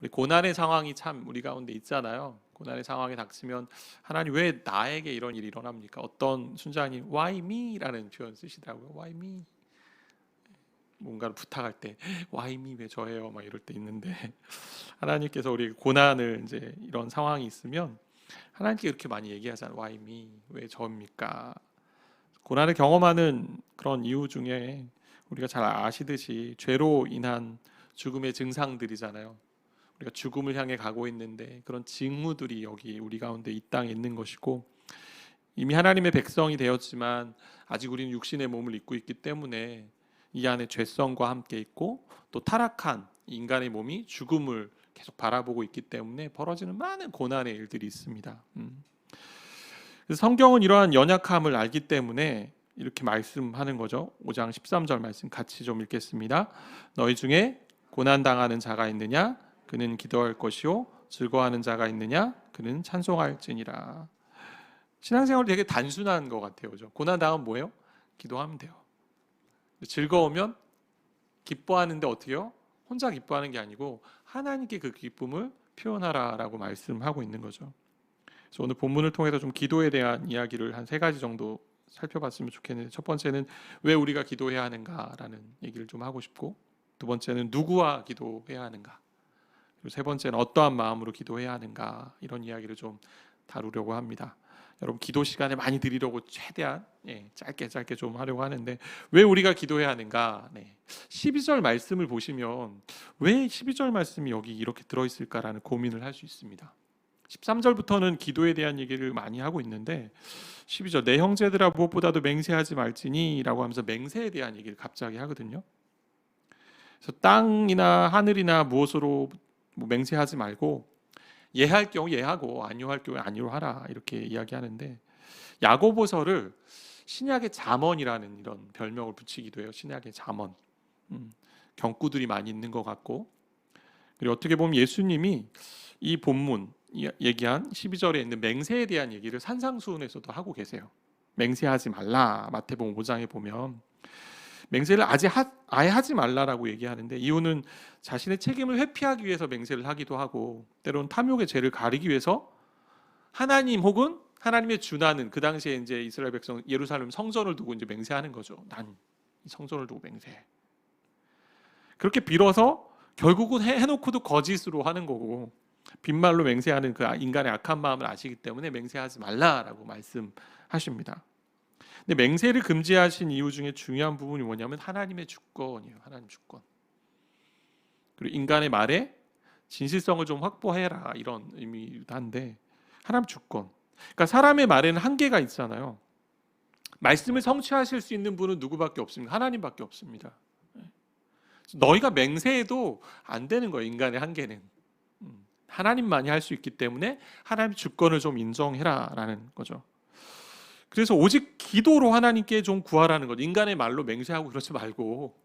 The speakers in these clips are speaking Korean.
우리 고난의 상황이 참 우리 가운데 있잖아요. 고난의 상황이 닥치면 하나님 왜 나에게 이런 일이 일어납니까? 어떤 순자님 Why me?라는 표현 쓰시더라고요. Why me? 뭔가를 부탁할 때 Why me? 왜 저예요? 막 이럴 때 있는데 하나님께서 우리 고난을 이제 이런 상황이 있으면 하나님께 이렇게 많이 얘기하잖아요. Why me? 왜 저입니까? 고난을 경험하는 그런 이유 중에 우리가 잘 아시듯이 죄로 인한 죽음의 증상들이잖아요. 우리가 죽음을 향해 가고 있는데 그런 징후들이 여기 우리 가운데 이 땅에 있는 것이고, 이미 하나님의 백성이 되었지만 아직 우리는 육신의 몸을 입고 있기 때문에 이 안에 죄성과 함께 있고 또 타락한 인간의 몸이 죽음을 계속 바라보고 있기 때문에 벌어지는 많은 고난의 일들이 있습니다. 그래서 성경은 이러한 연약함을 알기 때문에 이렇게 말씀하는 거죠. 5장 13절 말씀 같이 좀 읽겠습니다. 너희 중에 고난 당하는 자가 있느냐? 그는 기도할 것이요 즐거워하는 자가 있느냐? 그는 찬송할지니라. 신앙생활이 되게 단순한 것 같아요. 그죠? 고난 당하면 뭐예요? 기도하면 돼요. 즐거우면 기뻐하는데 어떻게 해요? 혼자 기뻐하는 게 아니고 하나님께 그 기쁨을 표현하라라고 말씀하고 있는 거죠. 그래서 오늘 본문을 통해서 좀 기도에 대한 이야기를 한 3가지 정도 살펴봤으면 좋겠는데, 첫 번째는 왜 우리가 기도해야 하는가라는 얘기를 좀 하고 싶고, 두 번째는 누구와 기도해야 하는가, 그리고 세 번째는 어떠한 마음으로 기도해야 하는가, 이런 이야기를 좀 다루려고 합니다. 여러분 기도 시간에 많이 드리려고 최대한 짧게 좀 하려고 하는데, 왜 우리가 기도해야 하는가? 12절 말씀을 보시면 왜 12절 말씀이 여기 이렇게 들어있을까라는 고민을 할 수 있습니다. 13절부터는 기도에 대한 얘기를 많이 하고 있는데 12절 내 형제들아 무엇보다도 맹세하지 말지니 라고 하면서 맹세에 대한 얘기를 갑자기 하거든요. 그래서 땅이나 하늘이나 무엇으로 맹세하지 말고 예할 경우 예하고 아니요 할 경우 아니요 하라, 이렇게 이야기하는데, 야고보서를 신약의 잠언이라는 이런 별명을 붙이기도 해요. 신약의 잠언. 경구들이 많이 있는 것 같고, 그리고 어떻게 보면 예수님이 이 본문 얘기한 12절에 있는 맹세에 대한 얘기를 산상수훈에서도 하고 계세요. 맹세하지 말라, 마태복음 5장에 보면 맹세를 아예 하지 말라라고 얘기하는데, 이유는 자신의 책임을 회피하기 위해서 맹세를 하기도 하고, 때로는 탐욕의 죄를 가리기 위해서 하나님 혹은 하나님의 준하는, 그 당시에 이제 이스라엘 백성 예루살렘 성전을 두고 이제 맹세하는 거죠. 난 이 성전을 두고 맹세해. 그렇게 빌어서 결국은 해놓고도 거짓으로 하는 거고, 빈말로 맹세하는 그 인간의 악한 마음을 아시기 때문에 맹세하지 말라라고 말씀하십니다. 근데 맹세를 금지하신 이유 중에 중요한 부분이 뭐냐면 하나님의 주권이에요. 하나님 주권. 그리고 인간의 말에 진실성을 좀 확보해라, 이런 의미도 한데, 하나님 주권. 그러니까 사람의 말에는 한계가 있잖아요. 말씀을 성취하실 수 있는 분은 누구밖에 없습니다. 하나님밖에 없습니다. 너희가 맹세해도 안 되는 거예요. 인간의 한계는. 하나님만이 할 수 있기 때문에 하나님 주권을 좀 인정해라라는 거죠. 그래서 오직 기도로 하나님께 좀 구하라는 것, 인간의 말로 맹세하고 그러지 말고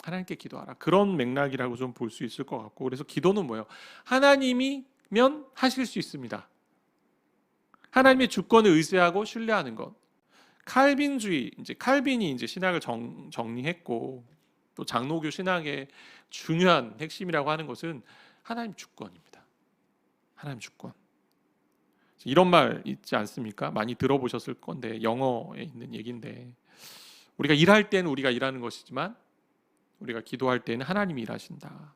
하나님께 기도하라, 그런 맥락이라고 좀 볼 수 있을 것 같고, 그래서 기도는 뭐예요? 하나님이면 하실 수 있습니다. 하나님의 주권을 의지하고 신뢰하는 것. 칼빈주의, 이제 칼빈이 이제 신학을 정리했고, 또 장로교 신학의 중요한 핵심이라고 하는 것은 하나님 주권입니다. 하나님 주권. 이런 말 있지 않습니까? 많이 들어보셨을 건데, 영어에 있는 얘기인데, 우리가 일할 때는 우리가 일하는 것이지만 우리가 기도할 때는 하나님이 일하신다.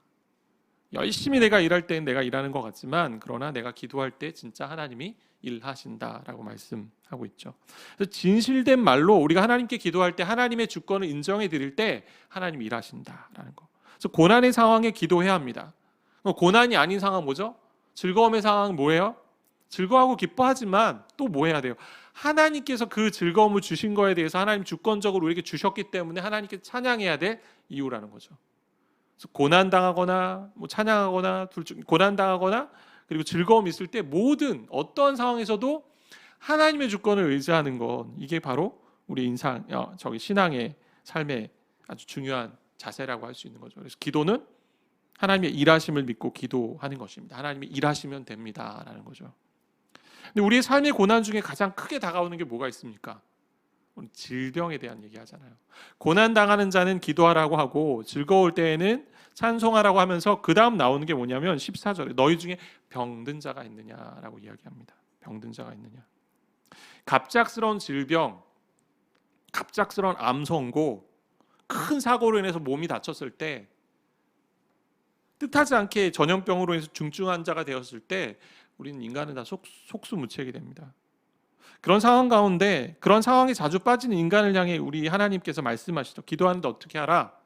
열심히 내가 일할 때는 내가 일하는 것 같지만, 그러나 내가 기도할 때 진짜 하나님이 일하신다라고 말씀하고 있죠. 그래서 진실된 말로 우리가 하나님께 기도할 때 하나님의 주권을 인정해 드릴 때 하나님이 일하신다라는 거. 그래서 고난의 상황에 기도해야 합니다. 고난이 아닌 상황 뭐죠? 즐거움의 상황은 뭐예요? 즐거워하고 기뻐하지만 또 뭐 해야 돼요? 하나님께서 그 즐거움을 주신 거에 대해서 하나님 주권적으로 우리에게 주셨기 때문에 하나님께 찬양해야 될 이유라는 거죠. 그래서 고난 당하거나 찬양하거나 고난 당하거나 그리고 즐거움이 있을 때 모든 어떠한 상황에서도 하나님의 주권을 의지하는 것, 이게 바로 우리 신앙의 삶의 아주 중요한 자세라고 할 수 있는 거죠. 그래서 기도는 하나님의 일하심을 믿고 기도하는 것입니다. 하나님이 일하시면 됩니다라는 거죠. 근데 우리의 삶의 고난 중에 가장 크게 다가오는 게 뭐가 있습니까? 질병에 대한 얘기 하잖아요. 고난 당하는 자는 기도하라고 하고, 즐거울 때에는 찬송하라고 하면서 그 다음 나오는 게 뭐냐면 14절에 너희 중에 병든 자가 있느냐라고 이야기합니다. 병든 자가 있느냐. 갑작스러운 질병, 갑작스러운 암 선고, 큰 사고로 인해서 몸이 다쳤을 때, 뜻하지 않게 전염병으로 인해서 중증 환자가 되었을 때 우리는 인간은 다 속수무책이 됩니다. 그런 상황 가운데, 그런 상황에 자주 빠지는 인간을 향해 우리 하나님께서 말씀하시죠. 기도하는데 어떻게 하라?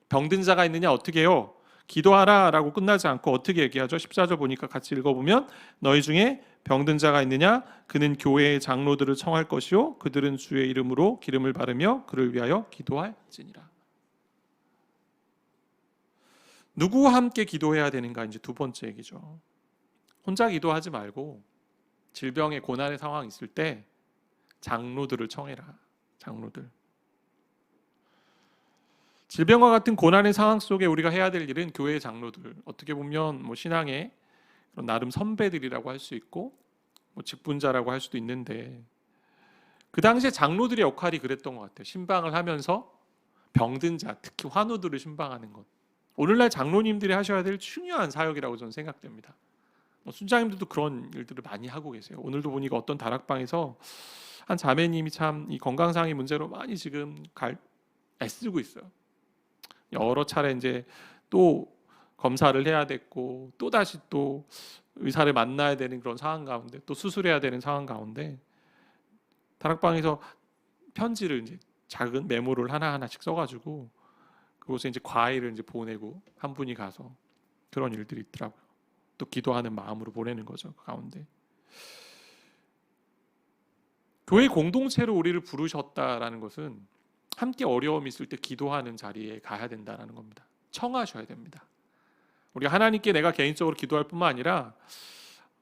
병든 자가 있느냐 어떻게 해요? 기도하라 라고 끝나지 않고 어떻게 얘기하죠? 14절 보니까 같이 읽어보면 너희 중에 병든 자가 있느냐? 그는 교회의 장로들을 청할 것이요 그들은 주의 이름으로 기름을 바르며 그를 위하여 기도할지니라. 누구와 함께 기도해야 되는가? 이제 두 번째 얘기죠. 혼자 기도하지 말고 질병의 고난의 상황이 있을 때 장로들을 청해라. 장로들. 질병과 같은 고난의 상황 속에 우리가 해야 될 일은 교회의 장로들, 어떻게 보면 뭐 신앙의 그런 나름 선배들이라고 할 수 있고 뭐 직분자라고 할 수도 있는데, 그 당시에 장로들의 역할이 그랬던 것 같아요. 신방을 하면서 병든 자, 특히 환우들을 신방하는 것. 오늘날 장로님들이 하셔야 될 중요한 사역이라고 저는 생각됩니다. 순장님들도 그런 일들을 많이 하고 계세요. 오늘도 보니까 어떤 다락방에서 한 자매님이 참 이 건강상의 문제로 많이 지금 애쓰고 있어요. 여러 차례 이제 또 검사를 해야 됐고 또 다시 또 의사를 만나야 되는 그런 상황 가운데, 또 수술해야 되는 상황 가운데 다락방에서 편지를 이제 작은 메모를 하나하나씩 써가지고 그곳에 이제 과일을 이제 보내고 한 분이 가서 그런 일들이 있더라고요. 또 기도하는 마음으로 보내는 거죠. 그 가운데 교회 공동체로 우리를 부르셨다라는 것은 함께 어려움이 있을 때 기도하는 자리에 가야 된다는 겁니다. 청하셔야 됩니다. 우리가 하나님께 내가 개인적으로 기도할 뿐만 아니라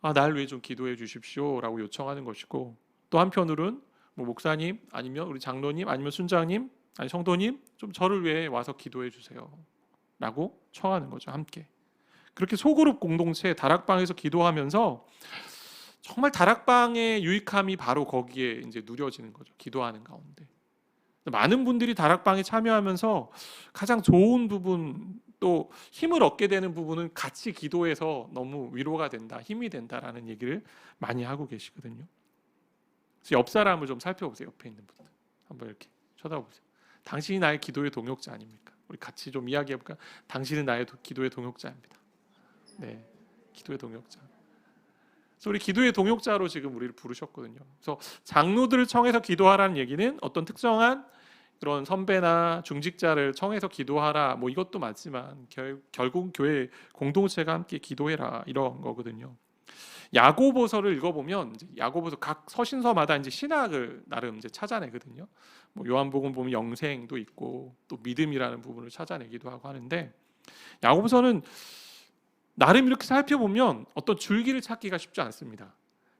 날 위해 좀 기도해 주십시오 라고 요청하는 것이고, 또 한편으로는 뭐 목사님 아니면 우리 장로님 아니면 순장님 아니 성도님 좀 저를 위해 와서 기도해 주세요 라고 청하는 거죠. 함께 그렇게 소그룹 공동체 다락방에서 기도하면서 정말 다락방의 유익함이 바로 거기에 이제 누려지는 거죠. 기도하는 가운데 많은 분들이 다락방에 참여하면서 가장 좋은 부분, 또 힘을 얻게 되는 부분은 같이 기도해서 너무 위로가 된다, 힘이 된다라는 얘기를 많이 하고 계시거든요. 그래서 옆 사람을 좀 살펴보세요. 옆에 있는 분들 한번 이렇게 쳐다보세요. 당신이 나의 기도의 동역자 아닙니까? 우리 같이 좀 이야기해볼까? 당신은 나의 기도의 동역자입니다. 네, 기도의 동역자. 그래서 우리 기도의 동역자로 지금 우리를 부르셨거든요. 그래서 장로들을 청해서 기도하라는 얘기는 어떤 특정한 그런 선배나 중직자를 청해서 기도하라 뭐 이것도 맞지만 결국 교회 공동체가 함께 기도해라 이런 거거든요. 야고보서를 읽어보면 야고보서 각 서신서마다 이제 신학을 나름 이제 찾아내거든요. 뭐 요한복음 보면 영생도 있고 또 믿음이라는 부분을 찾아내기도 하고 하는데, 야고보서는 나름 이렇게 살펴보면 어떤 줄기를 찾기가 쉽지 않습니다.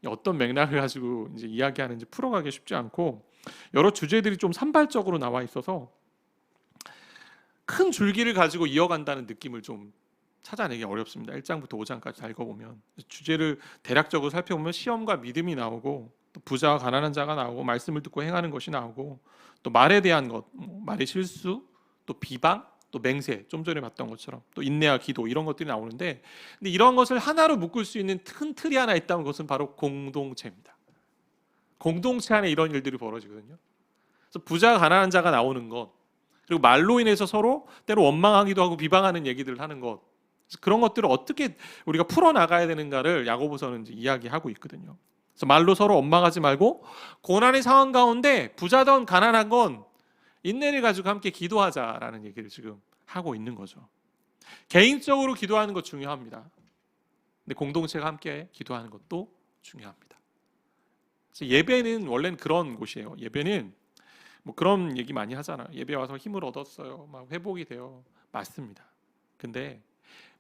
어떤 맥락을 가지고 이제 이야기하는지 풀어가기 쉽지 않고 여러 주제들이 좀 산발적으로 나와 있어서 큰 줄기를 가지고 이어간다는 느낌을 좀 찾아내기 어렵습니다. 1장부터 5장까지 다 읽어보면 주제를 대략적으로 살펴보면 시험과 믿음이 나오고 또 부자와 가난한 자가 나오고 말씀을 듣고 행하는 것이 나오고 또 말에 대한 것, 말의 실수, 또 비방, 또 맹세, 좀 전에 봤던 것처럼 또 인내와 기도 이런 것들이 나오는데, 근데 이런 것을 하나로 묶을 수 있는 큰 틀이 하나 있다면 그것은 바로 공동체입니다. 공동체 안에 이런 일들이 벌어지거든요. 그래서 부자와 가난한 자가 나오는 것, 그리고 말로 인해서 서로 때로 원망하기도 하고 비방하는 얘기들을 하는 것, 그런 것들을 어떻게 우리가 풀어나가야 되는가를 야고보서는 이제 이야기하고 있거든요. 그래서 말로 서로 원망하지 말고 고난의 상황 가운데 부자든 가난한 건 인내를 가지고 함께 기도하자라는 얘기를 지금 하고 있는 거죠. 개인적으로 기도하는 것 중요합니다. 근데 공동체가 함께 기도하는 것도 중요합니다. 예배는 원래는 그런 곳이에요. 예배는 뭐 그런 얘기 많이 하잖아요. 예배 와서 힘을 얻었어요. 막 회복이 돼요. 맞습니다. 근데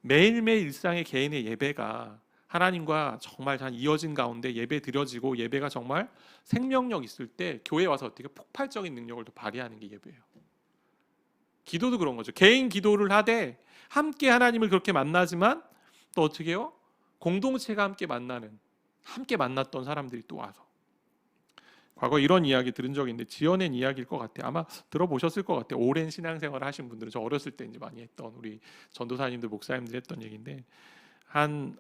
매일매일 일상의 개인의 예배가 하나님과 정말 잘 이어진 가운데 예배 드려지고 예배가 정말 생명력 있을 때 교회 와서 어떻게 폭발적인 능력을 또 발휘하는 게 예배예요. 기도도 그런 거죠. 개인 기도를 하되 함께 하나님을 그렇게 만나지만 또 어떻게 해요? 공동체가 함께 만나는, 함께 만났던 사람들이 또 와서 과거 이런 이야기 들은 적이 있는데 지어낸 이야기일 것 같아요. 아마 들어보셨을 것 같아요. 오랜 신앙생활을 하신 분들은, 저 어렸을 때 이제 많이 했던 우리 전도사님들, 목사님들 했던 얘기인데, 한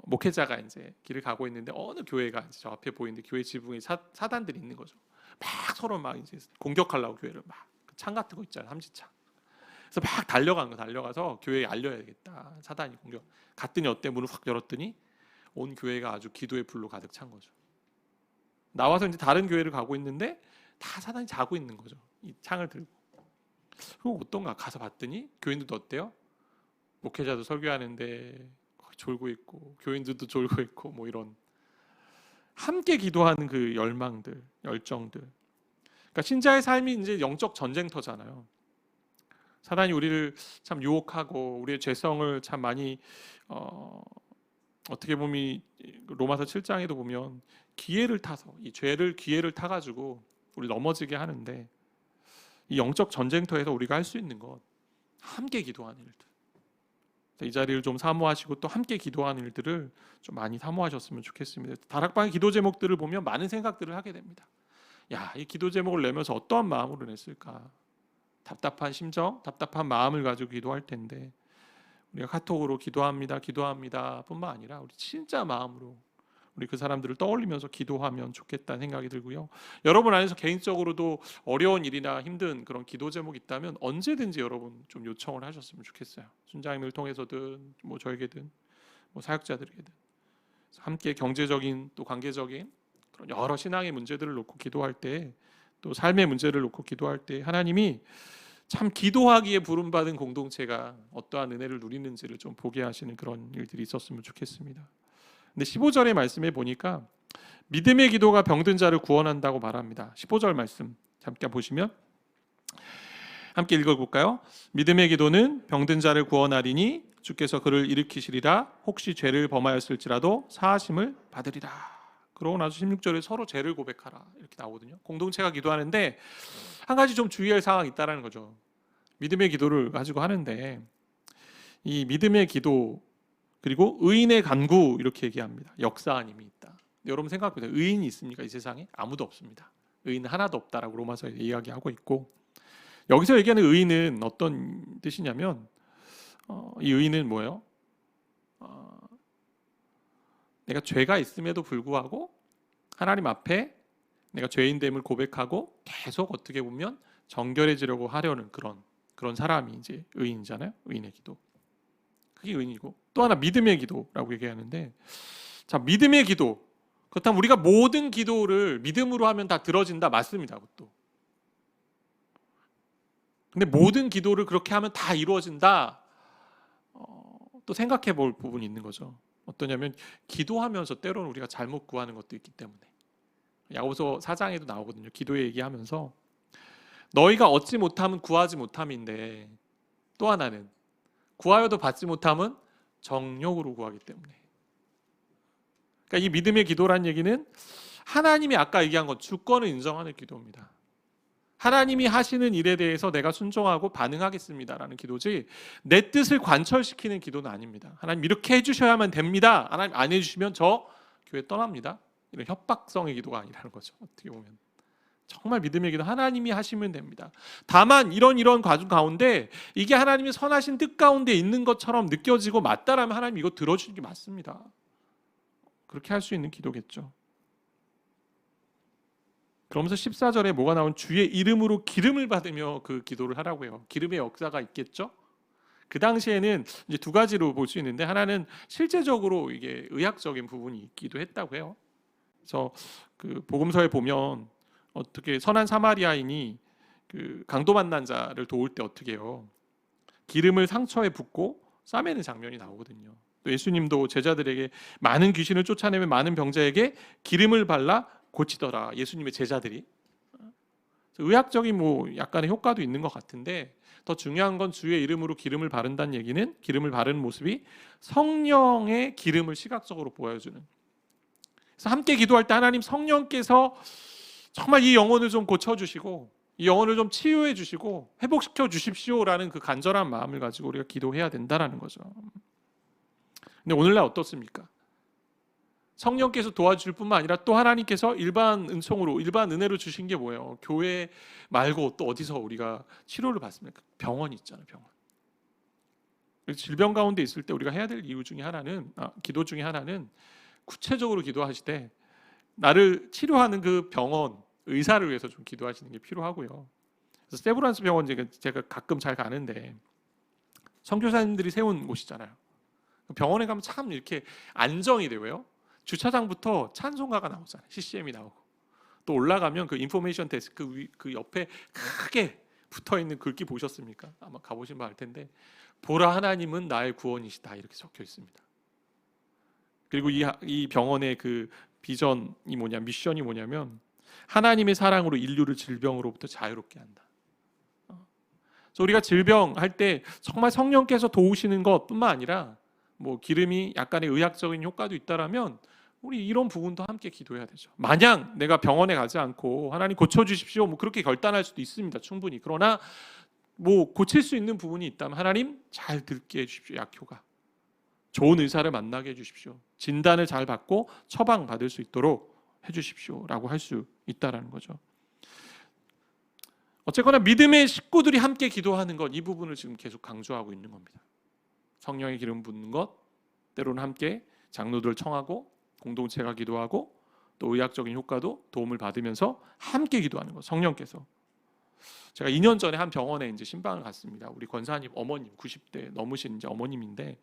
목회자가 이제 길을 가고 있는데 어느 교회가 이제 저 앞에 보이는데 교회 지붕에 사단들이 있는 거죠. 막 서로 막 이제 공격하려고 교회를 막 창 같은 거 있잖아요, 삼지창. 그래서 막 달려가서 교회에 알려야 되겠다. 사단이 공격. 갔더니 어때? 문을 확 열었더니 온 교회가 아주 기도의 불로 가득 찬 거죠. 나와서 이제 다른 교회를 가고 있는데 다 사단이 자고 있는 거죠. 이 창을 들고. 그럼 어떤가 가서 봤더니 교인들도 어때요? 목회자도 설교하는데 졸고 있고 교인들도 졸고 있고 뭐 이런 함께 기도하는 그 열망들, 열정들. 그러니까 신자의 삶이 이제 영적 전쟁터잖아요. 사단이 우리를 참 유혹하고 우리의 죄성을 참 많이 어떻게 보면 이 로마서 7장에도 보면 기회를 타서 이 죄를 기회를 타가지고 우리 넘어지게 하는데, 이 영적 전쟁터에서 우리가 할 수 있는 것 함께 기도하는 일들. 이 자리를 좀 사모하시고 또 함께 기도하는 일들을 좀 많이 사모하셨으면 좋겠습니다. 다락방의 기도 제목들을 보면 많은 생각들을 하게 됩니다. 야, 이 기도 제목을 내면서 어떠한 마음으로 냈을까? 답답한 심정, 답답한 마음을 가지고 기도할 텐데, 우리가 카톡으로 기도합니다 뿐만 아니라 우리 진짜 마음으로 우리 그 사람들을 떠올리면서 기도하면 좋겠다는 생각이 들고요. 여러분 안에서 개인적으로도 어려운 일이나 힘든 그런 기도 제목이 있다면 언제든지 여러분 좀 요청을 하셨으면 좋겠어요. 순자임을 통해서든 뭐 저에게든 뭐 사역자들에게든 함께 경제적인 또 관계적인 그런 여러 신앙의 문제들을 놓고 기도할 때, 또 삶의 문제를 놓고 기도할 때 하나님이 참 기도하기에 부름받은 공동체가 어떠한 은혜를 누리는지를 좀 보게 하시는 그런 일들이 있었으면 좋겠습니다. 근데 15절의 말씀에 보니까 믿음의 기도가 병든 자를 구원한다고 말합니다. 15절 말씀 잠깐 보시면 함께 읽어볼까요? 믿음의 기도는 병든 자를 구원하리니 주께서 그를 일으키시리라. 혹시 죄를 범하였을지라도 사하심을 받으리라. 그러고 나서 16절에 서로 죄를 고백하라 이렇게 나오거든요. 공동체가 기도하는데 한 가지 좀 주의할 사항이 있다는 거죠. 믿음의 기도를 가지고 하는데 이 믿음의 기도 그리고 의인의 간구 이렇게 얘기합니다. 역사한 힘이 있다. 여러분 생각해보세요. 의인이 있습니까? 이 세상에? 아무도 없습니다. 의인은 하나도 없다라고 로마서에 이야기하고 있고, 여기서 얘기하는 의인은 어떤 뜻이냐면 이 의인은 뭐예요? 내가 죄가 있음에도 불구하고 하나님 앞에 내가 죄인됨을 고백하고 계속 어떻게 보면 정결해지려고 하려는 그런 사람이 이제 의인이잖아요. 의인의 기도. 그게 의인이고, 또 하나 믿음의 기도라고 얘기하는데, 자, 믿음의 기도. 그렇다면 우리가 모든 기도를 믿음으로 하면 다 들어진다, 맞습니다. 그것도. 근데 모든 기도를 그렇게 하면 다 이루어진다. 또 생각해 볼 부분이 있는 거죠. 어떠냐면 기도하면서 때로는 우리가 잘못 구하는 것도 있기 때문에. 야고보서 4장에도 나오거든요. 기도의 얘기하면서 너희가 얻지 못함은 구하지 못함인데, 또 하나는 구하여도 받지 못함은 정욕으로 구하기 때문에. 그러니까 이 믿음의 기도란 얘기는 하나님이 아까 얘기한 것 주권을 인정하는 기도입니다. 하나님이 하시는 일에 대해서 내가 순종하고 반응하겠습니다라는 기도지, 내 뜻을 관철시키는 기도는 아닙니다. 하나님 이렇게 해주셔야만 됩니다. 하나님 안 해주시면 저 교회 떠납니다. 이런 협박성의 기도가 아니라는 거죠. 어떻게 보면 정말 믿음의 기도 하나님이 하시면 됩니다. 다만 이런 과정 가운데 이게 하나님의 선하신 뜻 가운데 있는 것처럼 느껴지고 맞다라면 하나님 이거 들어주는 게 맞습니다. 그렇게 할 수 있는 기도겠죠. 그러면서 14절에 뭐가 나온? 주의 이름으로 기름을 받으며 그 기도를 하라고 해요. 기름의 역사가 있겠죠. 그 당시에는 이제 두 가지로 볼 수 있는데, 하나는 실제적으로 이게 의학적인 부분이 있기도 했다고 해요. 그래서 그 복음서에 보면 어떻게 선한 사마리아인이 그 강도 만난 자를 도울 때 어떻게 해요? 기름을 상처에 붓고 싸매는 장면이 나오거든요. 또 예수님도 제자들에게 많은 귀신을 쫓아내며 많은 병자에게 기름을 발라 고치더라. 예수님의 제자들이. 의학적인 뭐 약간의 효과도 있는 것 같은데, 더 중요한 건 주의 이름으로 기름을 바른다는 얘기는 기름을 바르는 모습이 성령의 기름을 시각적으로 보여주는. 그래서 함께 기도할 때 하나님 성령께서 정말 이 영혼을 좀 고쳐주시고 이 영혼을 좀 치유해 주시고 회복시켜 주십시오라는 그 간절한 마음을 가지고 우리가 기도해야 된다라는 거죠. 근데 오늘날 어떻습니까? 성령께서 도와줄 뿐만 아니라 또 하나님께서 일반 은총으로, 일반 은혜로 주신 게 뭐예요? 교회 말고 또 어디서 우리가 치료를 받습니까? 병원이 있잖아요. 병원. 질병 가운데 있을 때 우리가 해야 될 이유 중에 하나는, 기도 중에 하나는 구체적으로 기도하시되 나를 치료하는 그 병원 의사를 위해서 좀 기도하시는 게 필요하고요. 그래서 세브란스 병원 제가 가끔 잘 가는데 선교사님들이 세운 곳이잖아요. 병원에 가면 참 이렇게 안정이 돼요. 주차장부터 찬송가가 나오잖아요. CCM이 나오고 또 올라가면 그 인포메이션 데스크 그 옆에 크게 붙어 있는 글귀 보셨습니까? 아마 가보시면 알 텐데, 보라 하나님은 나의 구원이시다, 이렇게 적혀 있습니다. 그리고 이 병원의 그 비전이 미션이 뭐냐면 하나님의 사랑으로 인류를 질병으로부터 자유롭게 한다. 그래서 우리가 질병할 때 정말 성령께서 도우시는 것뿐만 아니라 뭐 기름이 약간의 의학적인 효과도 있다라면 우리 이런 부분도 함께 기도해야 되죠. 마냥 내가 병원에 가지 않고 하나님 고쳐주십시오, 뭐 그렇게 결단할 수도 있습니다. 충분히. 그러나 뭐 고칠 수 있는 부분이 있다면 하나님 잘 듣게 해주십시오. 약효가 좋은 의사를 만나게 해주십시오. 진단을 잘 받고 처방 받을 수 있도록 해주십시오라고 할 수 있다라는 거죠. 어쨌거나 믿음의 식구들이 함께 기도하는 것, 이 부분을 지금 계속 강조하고 있는 겁니다. 성령의 기름 붓는 것, 때로는 함께 장로들 청하고 공동체가 기도하고 또 의학적인 효과도 도움을 받으면서 함께 기도하는 것. 성령께서, 제가 2년 전에 한 병원에 이제 신방을 갔습니다. 우리 권사님 어머님 90대 넘으신 이제 어머님인데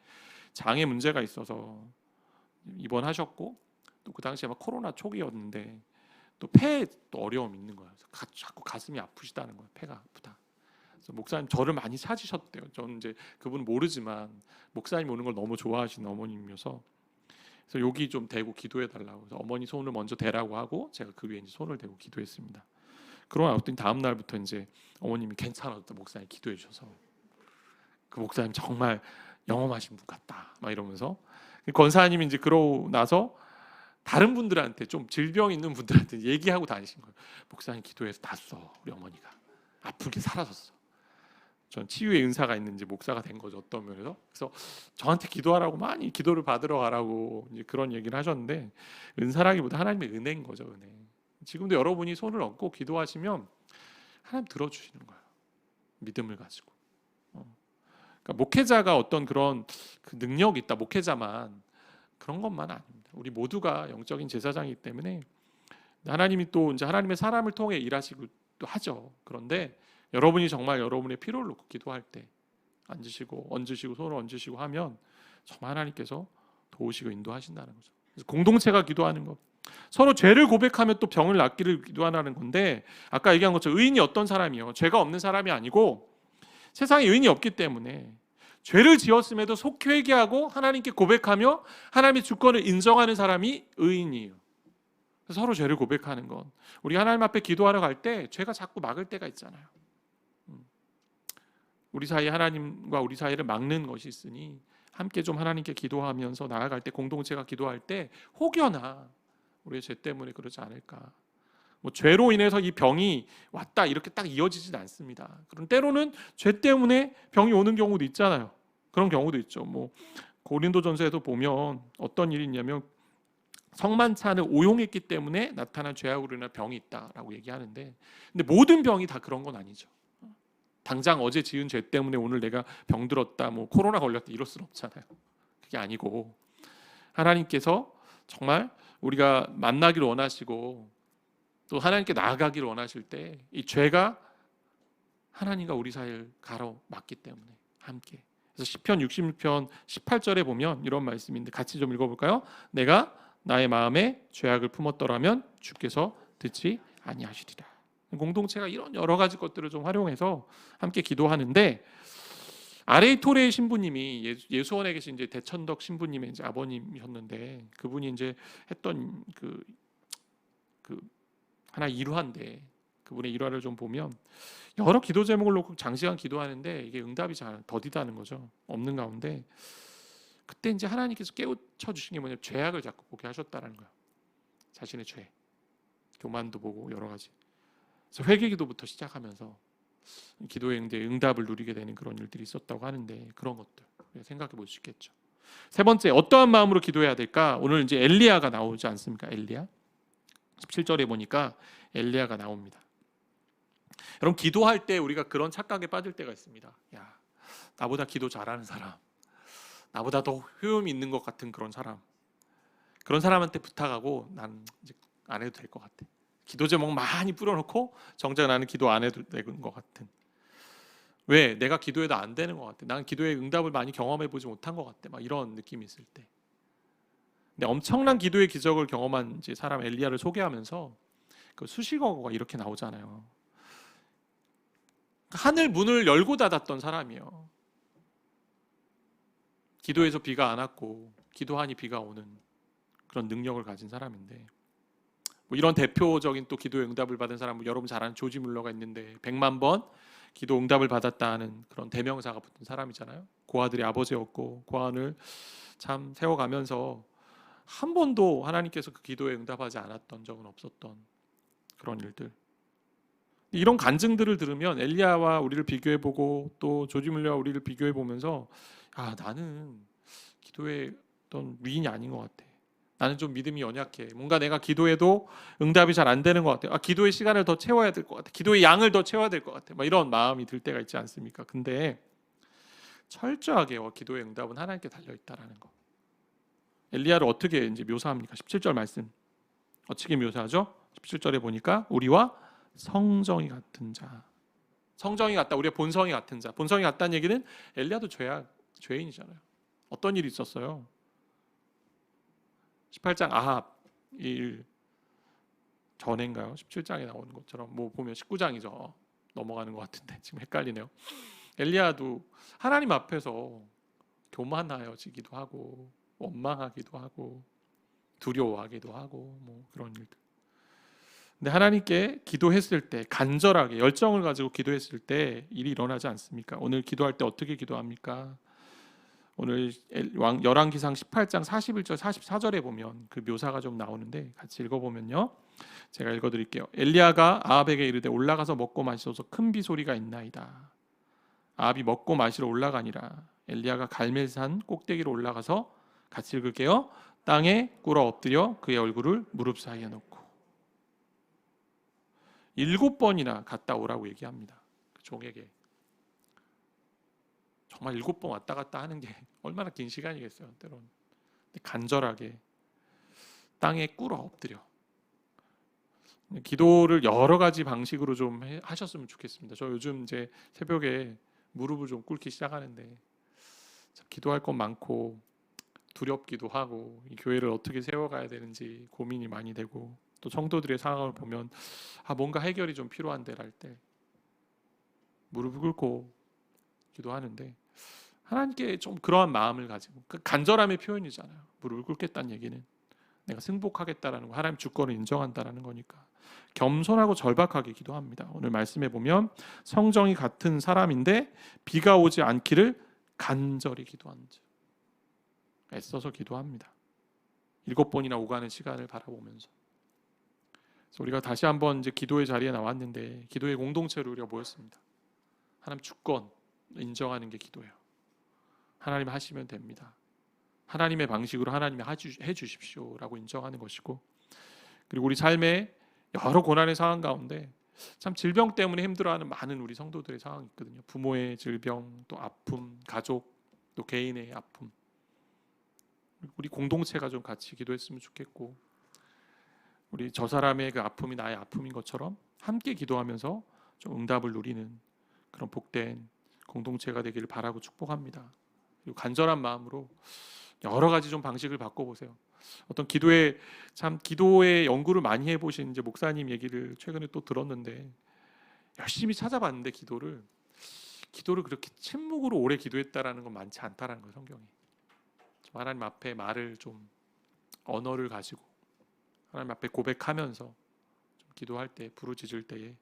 장에 문제가 있어서 입원하셨고 또 그 당시에 막 코로나 초기였는데 또 폐에 또 어려움이 있는 거예요. 자꾸 가슴이 아프시다는 거예요. 폐가 아프다. 그래서 목사님 저를 많이 찾으셨대요. 저는 이제 그분은 모르지만 목사님 오는 걸 너무 좋아하시는 어머님이어서, 그래서 여기 좀 대고 기도해 달라고. 그래서 어머니 손을 먼저 대라고 하고 제가 그 위에 이제 손을 대고 기도했습니다. 그러고 나더니 다음 날부터 이제 어머님이 괜찮았다, 목사님 기도해 주셔서 그 목사님 정말 영험하신 분 같다, 막 이러면서. 권사님이 이제 그러고 나서 다른 분들한테, 좀 질병 있는 분들한테 얘기하고 다니신 거예요. 목사님 기도해서 났어, 우리 어머니가 아픈 게 사라졌어. 전 치유의 은사가 있는지 목사가 된 거죠, 어떤 면에서. 그래서 저한테 기도하라고 많이 기도를 받으러 가라고 이제 그런 얘기를 하셨는데, 은사라기보다 하나님의 은혜인 거죠, 은혜. 지금도 여러분이 손을 얹고 기도하시면 하나님 들어주시는 거예요. 믿음을 가지고. 그러니까 목회자가 어떤 그런 그 능력이 있다, 목회자만 그런 것만 아닙니다. 우리 모두가 영적인 제사장이기 때문에 하나님이 또 이제 하나님의 사람을 통해 일하시고 또 하죠. 그런데 여러분이 정말 여러분의 필요를 놓고 기도할 때 앉으시고 얹으시고 손을 얹으시고 하면 정말 하나님께서 도우시고 인도하신다는 거죠. 그래서 공동체가 기도하는 것, 서로 죄를 고백하며 또 병을 낫기를 기도하는 건데, 아까 얘기한 것처럼 의인이 어떤 사람이요? 죄가 없는 사람이 아니고 세상에 의인이 없기 때문에 죄를 지었음에도 속히 회개하고 하나님께 고백하며 하나님의 주권을 인정하는 사람이 의인이에요. 서로 죄를 고백하는 건, 우리 하나님 앞에 기도하러 갈 때 죄가 자꾸 막을 때가 있잖아요. 우리 사이, 하나님과 우리 사이를 막는 것이 있으니 함께 좀 하나님께 기도하면서 나아갈 때, 공동체가 기도할 때 혹여나 우리의 죄 때문에 그러지 않을까. 뭐 죄로 인해서 이 병이 왔다 이렇게 딱 이어지진 않습니다. 그럼 때로는 죄 때문에 병이 오는 경우도 있잖아요. 그런 경우도 있죠. 뭐 고린도전서에도 보면 어떤 일이 있냐면 성만찬을 오용했기 때문에 나타난 죄악으로 인한 병이 있다라고 얘기하는데, 근데 모든 병이 다 그런 건 아니죠. 당장 어제 지은 죄 때문에 오늘 내가 병들었다, 뭐 코로나 걸렸다 이럴 수는 없잖아요. 그게 아니고 하나님께서 정말 우리가 만나기를 원하시고 또 하나님께 나아가기를 원하실 때 이 죄가 하나님과 우리 사이를 가로막기 때문에 함께. 그래서 시편 66편 18절에 보면 이런 말씀인데 같이 좀 읽어볼까요? 내가 나의 마음에 죄악을 품었더라면 주께서 듣지 아니하시리라. 공동체가 이런 여러 가지 것들을 좀 활용해서 함께 기도하는데, 아레이 토레 신부님이 예수원에 계신 이제 대천덕 신부님의 이제 아버님이셨는데, 그분이 이제 했던 그 하나 일화인데, 그분의 일화를 좀 보면 여러 기도 제목을 놓고 장시간 기도하는데 이게 응답이 잘 더디다는 거죠. 없는 가운데 그때 이제 하나님께서 깨우쳐 주신 게 뭐냐면 죄악을 자꾸 보게 하셨다는 거예요. 자신의 죄, 교만도 보고 여러 가지. 그래서 회개기도부터 시작하면서 기도의 응답을 누리게 되는 그런 일들이 있었다고 하는데, 그런 것들 생각해 볼 수 있겠죠. 세 번째, 어떠한 마음으로 기도해야 될까? 오늘 이제 엘리야가 나오지 않습니까? 엘리야. 17절에 보니까 엘리야가 나옵니다. 여러분, 기도할 때 우리가 그런 착각에 빠질 때가 있습니다. 야, 나보다 기도 잘하는 사람, 나보다 더 효용이 있는 것 같은 그런 사람한테 부탁하고 난 이제 안 해도 될 것 같아. 기도 제목 많이 뿌려놓고 정작 나는 기도 안 해도 되는 것 같은. 왜? 내가 기도해도 안 되는 것 같아. 나는 기도의 응답을 많이 경험해 보지 못한 것 같아. 막 이런 느낌이 있을 때. 근데 엄청난 기도의 기적을 경험한 이제 사람 엘리야를 소개하면서 그 수식어가 이렇게 나오잖아요. 하늘 문을 열고 닫았던 사람이에요. 기도해서 비가 안 왔고 기도하니 비가 오는 그런 능력을 가진 사람인데, 뭐 이런 대표적인 또 기도의 응답을 받은 사람, 여러분 잘 아는 조지 뮬러가 있는데 100만 번 기도 응답을 받았다는 그런 대명사가 붙은 사람이잖아요. 고아들의 아버지였고 고아를 참 세워가면서 한 번도 하나님께서 그 기도에 응답하지 않았던 적은 없었던 그런 일들. 이런 간증들을 들으면 엘리야와 우리를 비교해보고 또 조지 뮬러와 우리를 비교해보면서 나는 기도의 어떤 위인이 아닌 것 같아. 나는 좀 믿음이 연약해. 뭔가 내가 기도해도 응답이 잘 안 되는 것 같아. 기도의 시간을 더 채워야 될 것 같아. 기도의 양을 더 채워야 될 것 같아. 막 이런 마음이 들 때가 있지 않습니까? 근데 철저하게 기도의 응답은 하나님께 달려 있다라는 거. 엘리야를 어떻게 이제 묘사합니까? 17절 말씀 어떻게 묘사하죠? 17절에 보니까 우리와 성정이 같은 자. 성정이 같다. 우리의 본성이 같은 자. 본성이 같다는 얘기는 엘리야도 죄인이잖아요. 어떤 일이 있었어요? 18장 아합 일 전인가요? 17장에 나오는 것처럼 뭐 보면 19장이죠. 넘어가는 것 같은데 지금 헷갈리네요. 엘리야도 하나님 앞에서 교만하여지기도 하고 원망하기도 하고 두려워하기도 하고 뭐 그런 일들. 근데 하나님께 기도했을 때 간절하게 열정을 가지고 기도했을 때 일이 일어나지 않습니까? 오늘 기도할 때 어떻게 기도합니까? 오늘 열왕기상 18장 41절 44절에 보면 그 묘사가 좀 나오는데 같이 읽어보면요. 제가 읽어드릴게요. 엘리야가 아합에게 이르되 올라가서 먹고 마시소서 큰 비소리가 있나이다. 아합이 먹고 마시러 올라가니라. 엘리야가 갈멜산 꼭대기로 올라가서 같이 읽을게요. 땅에 꿇어 엎드려 그의 얼굴을 무릎 사이에 놓고 7번이나 갔다 오라고 얘기합니다. 그 종에게. 정말 7번 왔다 갔다 하는 게 얼마나 긴 시간이겠어요. 때로는. 간절하게 땅에 꿇어 엎드려. 기도를 여러 가지 방식으로 좀 하셨으면 좋겠습니다. 저 요즘 이제 새벽에 무릎을 좀 꿇기 시작하는데 기도할 것 많고 두렵기도 하고 이 교회를 어떻게 세워가야 되는지 고민이 많이 되고 또 성도들의 상황을 보면 뭔가 해결이 좀 필요한데 랄 때 무릎을 꿇고 기도하는데 하나님께 좀 그러한 마음을 가지고 그 간절함의 표현이잖아요. 무릎을 꿇겠다는 얘기는 내가 승복하겠다라는 거, 하나님 주권을 인정한다라는 거니까 겸손하고 절박하게 기도합니다. 오늘 말씀해 보면 성정이 같은 사람인데 비가 오지 않기를 간절히 기도하는 자, 애써서 기도합니다. 7번이나 오가는 시간을 바라보면서. 그래서 우리가 다시 한번 이제 기도의 자리에 나왔는데 기도의 공동체로 우리가 모였습니다. 하나님 주권 인정하는 게 기도예요. 하나님 하시면 됩니다. 하나님의 방식으로 하나님이 해주십시오라고 인정하는 것이고, 그리고 우리 삶에 여러 고난의 상황 가운데 참 질병 때문에 힘들어하는 많은 우리 성도들의 상황이 있거든요. 부모의 질병, 또 아픔, 가족, 또 개인의 아픔. 우리 공동체가 좀 같이 기도했으면 좋겠고, 우리 저 사람의 그 아픔이 나의 아픔인 것처럼 함께 기도하면서 좀 응답을 누리는 그런 복된 공동체가 되기를 바라고 축복합니다. 그리고 간절한 마음으로 여러 가지 좀 방식을 바꿔보세요. 어떤 기도의 연구를 많이 해보신 이제 목사님 얘기를 최근에 또 들었는데 열심히 찾아봤는데 기도를 그렇게 침묵으로 오래 기도했다라는 건 많지 않다라는 거예요. 성경이 좀 하나님 앞에 말을 좀 언어를 가지고 하나님 앞에 고백하면서 좀 기도할 때 부르짖을 때에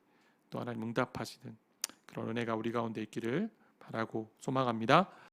또 하나님 응답하시는 그런 은혜가 우리 가운데 있기를 바라고 소망합니다.